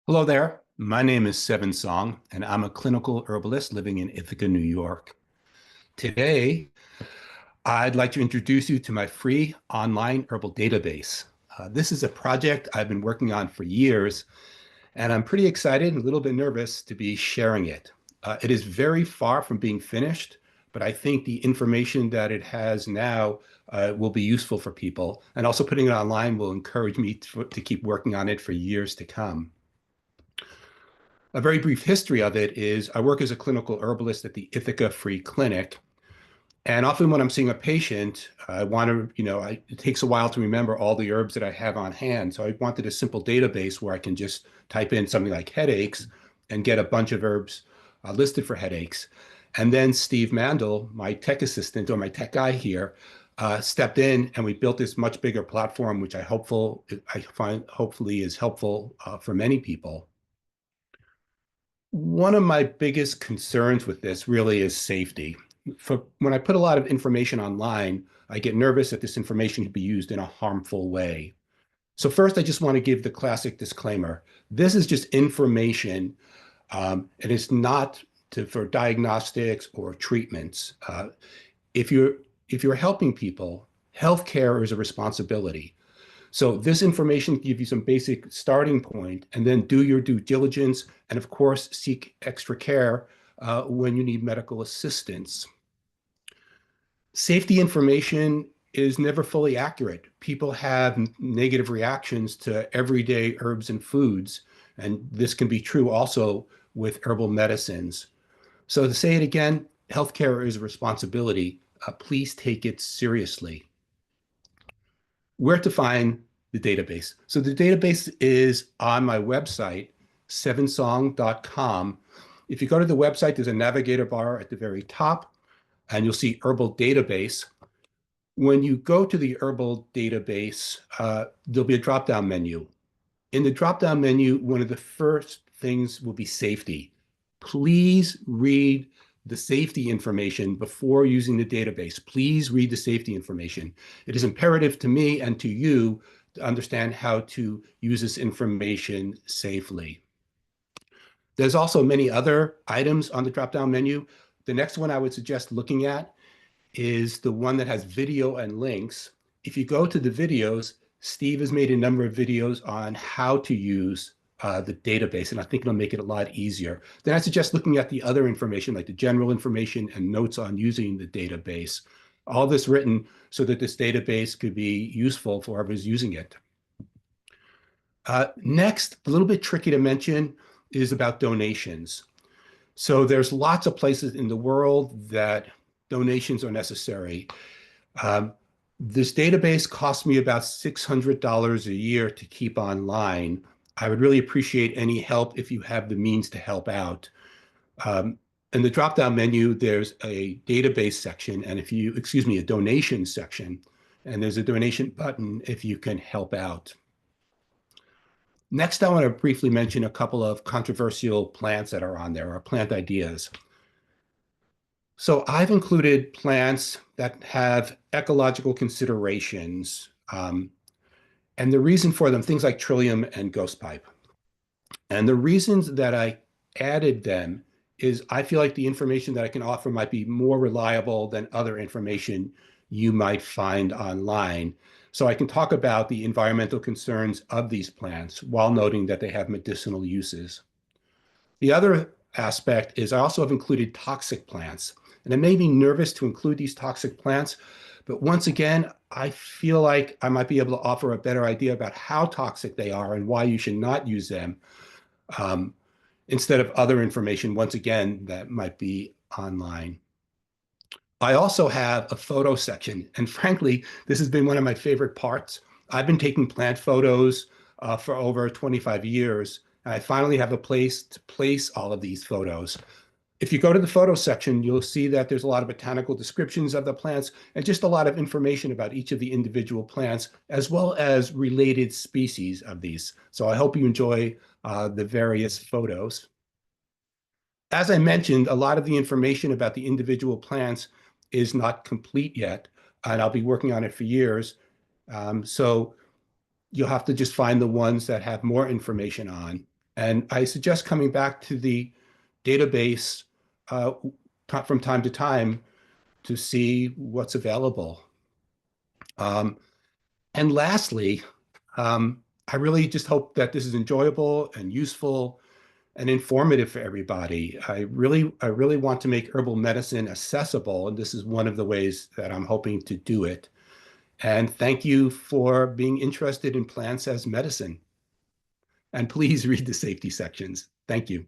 Hello there. My name is Seven Song, and I'm a clinical herbalist living in Ithaca, New York. Today, I'd like to introduce you to my free online herbal database. This is a project I've been working on for years, and I'm pretty excited and a little bit nervous to be sharing it. It is very far from being finished, but I think the information that it has now will be useful for people, and also putting it online will encourage me to keep working on it for years to come. A very brief history of it is I work as a clinical herbalist at the Ithaca Free Clinic. And often when I'm seeing a patient, I want to, it takes a while to remember all the herbs that I have on hand. So I wanted a simple database where I can just type in something like headaches and get a bunch of herbs listed for headaches. And then Steve Mandel, my tech assistant or my tech guy here, stepped in and we built this much bigger platform, which I find hopefully is helpful for many people. One of my biggest concerns with this really is safety. When I put a lot of information online, I get nervous that this information could be used in a harmful way. So first, I just want to give the classic disclaimer. This is just information. It is not for diagnostics or treatments. If you're helping people, healthcare is a responsibility. So this information can give you some basic starting point, and then do your due diligence, and of course, seek extra care when you need medical assistance. Safety information is never fully accurate. People have negative reactions to everyday herbs and foods, and this can be true also with herbal medicines. So to say it again, healthcare is a responsibility. Please take it seriously. Where to find the database. So the database is on my website, sevensong.com. If you go to the website, there's a navigator bar at the very top, and you'll see Herbal Database. When you go to the Herbal Database, there'll be a drop-down menu. In the drop-down menu, one of the first things will be safety. Please read the safety information before using the database. Please read the safety information. It is imperative to me and to you to understand how to use this information safely. There's also many other items on the drop-down menu. The next one I would suggest looking at is the one that has video and links. If you go to the videos, Steve has made a number of videos on how to use the database, and I think it'll make it a lot easier. Then I suggest looking at the other information, like the general information and notes on using the database. All this written so that this database could be useful for whoever's using it. Next, a little bit tricky to mention is about donations. So there's lots of places in the world that donations are necessary. This database costs me about $600 a year to keep online. I would really appreciate any help if you have the means to help out. In the drop-down menu, there's a database section, and a donation section, and there's a donation button if you can help out. Next, I want to briefly mention a couple of controversial plants that are on there, or plant ideas. So I've included plants that have ecological considerations, and the reason for them, things like trillium and ghost pipe. And the reasons that I added them is I feel like the information that I can offer might be more reliable than other information you might find online. So I can talk about the environmental concerns of these plants while noting that they have medicinal uses. The other aspect is I also have included toxic plants. And it made me nervous to include these toxic plants. But once again, I feel like I might be able to offer a better idea about how toxic they are and why you should not use them, instead of other information, once again, that might be online. I also have a photo section. And frankly, this has been one of my favorite parts. I've been taking plant photos for over 25 years. And I finally have a place to place all of these photos. If you go to the photo section, you'll see that there's a lot of botanical descriptions of the plants and just a lot of information about each of the individual plants, as well as related species of these. So I hope you enjoy the various photos. As I mentioned, a lot of the information about the individual plants is not complete yet, and I'll be working on it for years. So you'll have to just find the ones that have more information on. And I suggest coming back to the database uh, from time to time to see what's available. Um, and lastly, I really just hope that this is enjoyable and useful and informative for everybody. I really want to make herbal medicine accessible, and this is one of the ways that I'm hoping to do it. And thank you for being interested in plants as medicine. And please read the safety sections. Thank you.